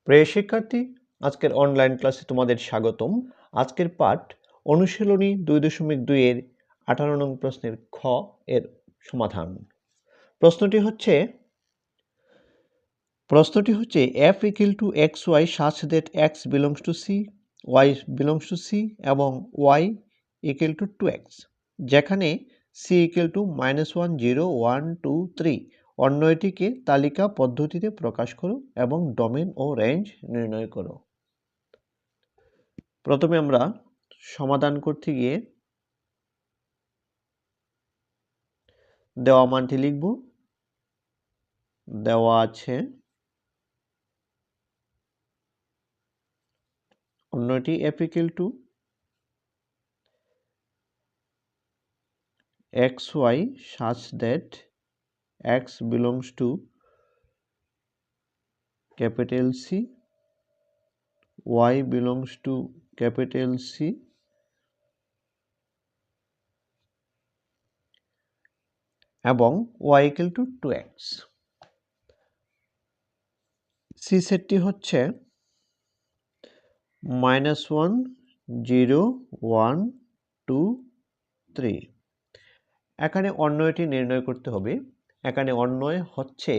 প্রিয় শিক্ষার্থী, আজকের অনলাইন ক্লাসে তোমাদের স্বাগতম। আজকের পাঠ অনুশীলনী 2.2 এর 18 নং প্রশ্নের খ এর সমাধান। প্রশ্নটি হচ্ছে f equal to xy such that x belongs to c, y belongs to c এবং y equal to 2x, যেখানে c equal to -1 0 1 2 3 অন্যটিকে তালিকা পদ্ধতিতে প্রকাশ করো এবং ডোমেন ও রেঞ্জ নির্ণয় করো। প্রথমে আমরা সমাধান করতে গিয়ে দেওয়া মানটি লিখব। দেওয়া আছে অন্যটি f equal to xy such that x belongs to capital C, y belongs to capital C এবং y equal to 2x। C সেটটি হচ্ছে -1 0 1 2 3। এখানে অন্যটি নির্ণয় করতে হবে। এখানে অন্যয় হচ্ছে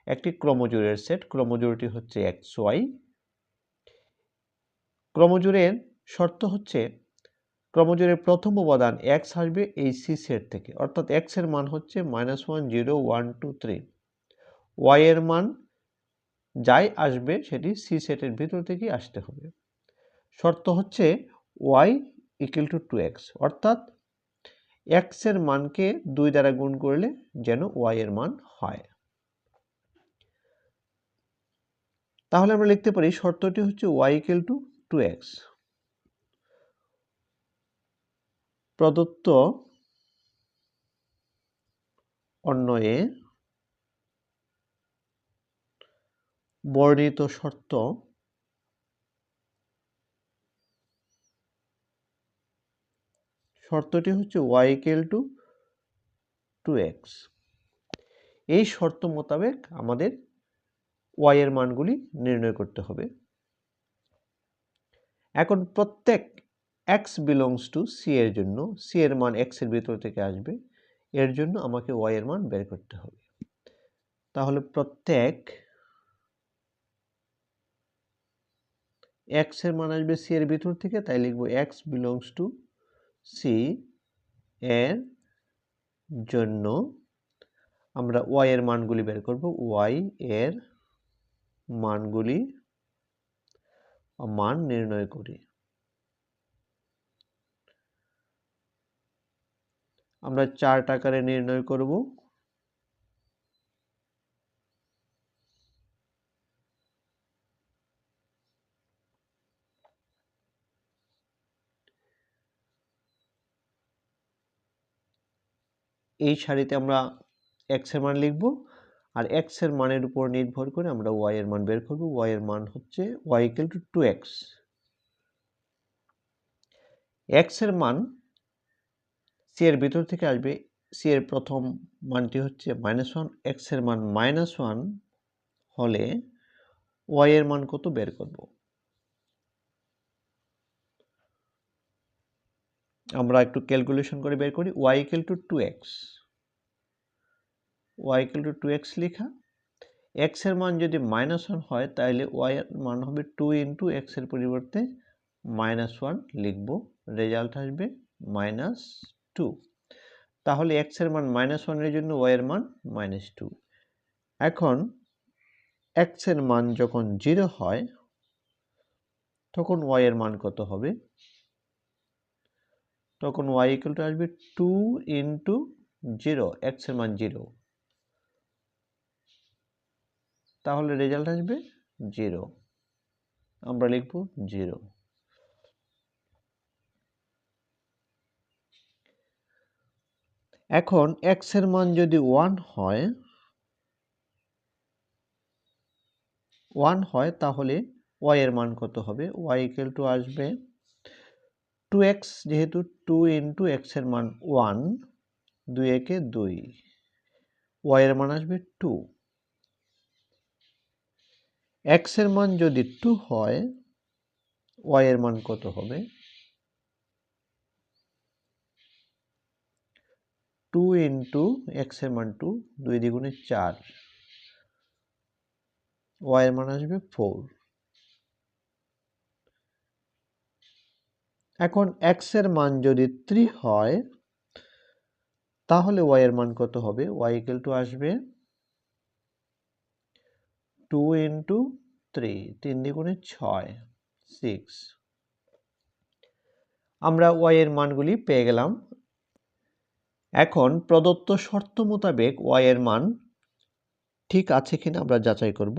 একটি ক্রমজোড়ের সেট। ক্রমজোড়টি হচ্ছে xy। ক্রমজোড়ের শর্ত হচ্ছে ক্রমজোড়ের প্রথম উপাদান x আসবে এই C সেট থেকে, অর্থাৎ x এর মান হচ্ছে -1 0 1 2 3। y এর মান যাই আসবে সেটি C সেটের ভিতর থেকে আসতে হবে। শর্ত হচ্ছে y equal to 2x, অর্থাৎ x এর মানকে 2 দ্বারা গুণ করলে যেন y এর মান হয়। তাহলে আমরা লিখতে পারি শর্তটি হচ্ছে y equal to 2x। প্রদত্ত অন্বয়ে বর্ণিত শর্ত শর্তটি হচ্ছে y equal to 2x। এই শর্ত মোতাবেক আমাদের y এর মানগুলি নির্ণয় করতে হবে। এখন প্রত্যেক x belongs to c এর জন্য c এর মান x এর ভিতর থেকে আসবে, এর জন্য আমাকে y এর মান বের করতে হবে। তাহলে প্রত্যেক x এর মান আসবে c এর ভিতর থেকে, তাই লিখব x belongs to c এর জন্য আমরা y এর মানগুলি বের করব। y এর মানগুলি মান নির্ণয় করি। আমরা চার্ট আকারে নির্ণয় করব। এই সারিতে আমরা x এর মান লিখব, আর x এর মানের উপর নির্ভর করে আমরা y এর মান বের করব। y এর মান হচ্ছে y equal to 2x। x এর মান c এর ভিতর থেকে আসবে। c এর প্রথম মানটি হচ্ছে -1, x এর মান -1 হলে y এর মান কত বের করব। আমরা একটু ক্যালকুলেশন করে বের করি। y equal to 2x, y equal to 2x লেখা। x এর মান যদি -1 হয় তাহলে y এর মান হবে 2 into x এর পরিবর্তে -1 লিখব, রেজাল্ট আসবে -2। তাহলে x এর মান -1 এর জন্য y এর মান -2। এখন x এর মান যখন 0 হয় তখন y এর মান কত হবে? তখন y equal to আসবে 2 into 0, x এর মান 0, তাহলে রেজাল্ট আসবে 0। আমরা লিখব 0। এখন x এর মান যদি 1 হয় তাহলে y এর মান কত হবে? y equal to আসবে 2x, যেহেতু 2 into x এর মান 1, 2 একে 2, y এর মান আসবে 2। x এর মান যদি 2 হয় y এর মান কত হবে? 2 ইন্টু x এর মান 2, 2 দ্বিগুণে 4, y এর মান আসবে 4। এখন x এর মান যদি 3 হয় তাহলে y এর মান কত হবে? y ইকুয়াল টু আসবে 2 ইন্টু 3, 3 দ্বিগুণে 6, 6। আমরা y এর মানগুলি পেয়ে গেলাম। এখন প্রদত্ত শর্ত মোতাবেক y এর মান ঠিক আছে কিনা আমরা যাচাই করব।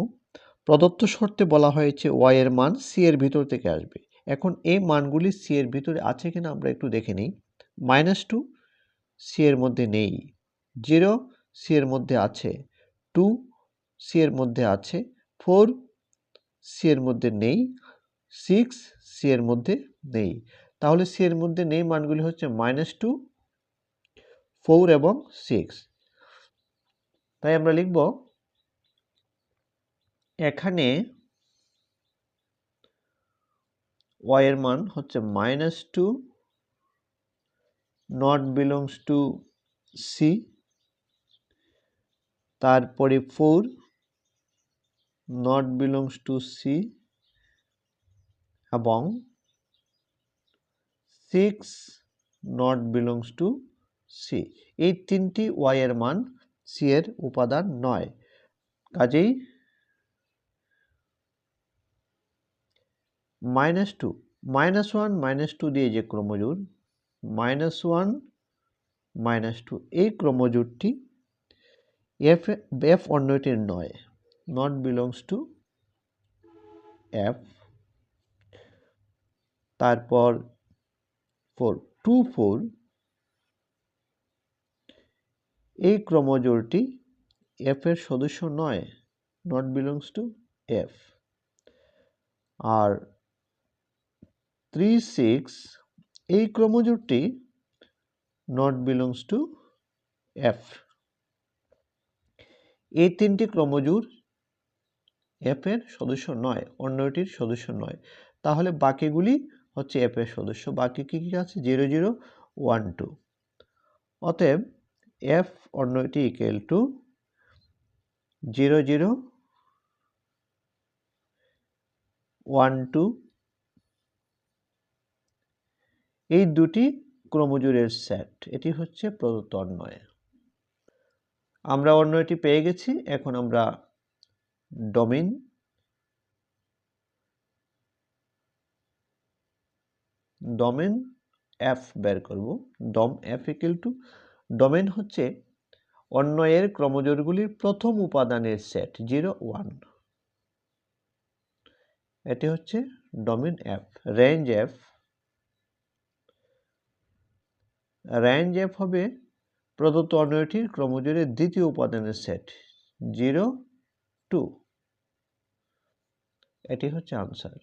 প্রদত্ত শর্তে বলা হয়েছে y এর মান c এর ভিতর থেকে আসবে। এখন এই মানগুলি c এর ভিতরে আছে কিনা আমরা একটু দেখে নিই। -2 c এর মধ্যে নেই, 0 c এর মধ্যে আছে, 2 c এর মধ্যে আছে, 4 c এর মধ্যে নেই, 6 c এর মধ্যে নেই। তাহলে c এর মধ্যে নেই মানগুলি হচ্ছে -2, 4 এবং 6। তাই আমরা লিখব এখানে y এর মান হচ্ছে -2 not belongs to c, তারপরে 4 not belongs to c এবং 6 not belongs to c। এই তিনটি y এর মান c এর উপাদান নয়। কাজেই -2, -1, -2 দিয়ে যে ক্রমজোড় -1, -2 এই ক্রমজোড়টি f অন্যটির নয়, not belongs to f। তারপর 4, 2, 4 এই ক্রমজোড়টি f এর সদস্য নয়, not belongs to f। আর 3, 6 এই ক্রমজোড়টি not belongs to f। এই তিনটি ক্রমজোড় f এর সদস্য নয়, অন্যটির সদস্য নয়। তাহলে বাকিগুলি হচ্ছে f এর সদস্য। বাকি কি কি আছে? 0, 0, 1, 2। অতএব f অন্যটি ইকুয়াল টু 0, 0, 1, 2। এই দুটি ক্রমজোড়ের সেট। এটি হচ্ছে প্রদত্ত অন্বয়। আমরা অন্বয়টি পেয়ে গেছি। এখন আমরা ডোমেন f বের করব। ডম f ইকুয়াল টু, ডোমেন হচ্ছে অন্বয়ের ক্রমজোড়গুলির প্রথম উপাদানের সেট 0, 1। এটি হচ্ছে ডোমেন f। রেঞ্জ f হবে প্রদত্ত অন্বয়টির ক্রমজোড়ের দ্বিতীয় উপাদানের সেট 0, 2। এটি হচ্ছে আনসার।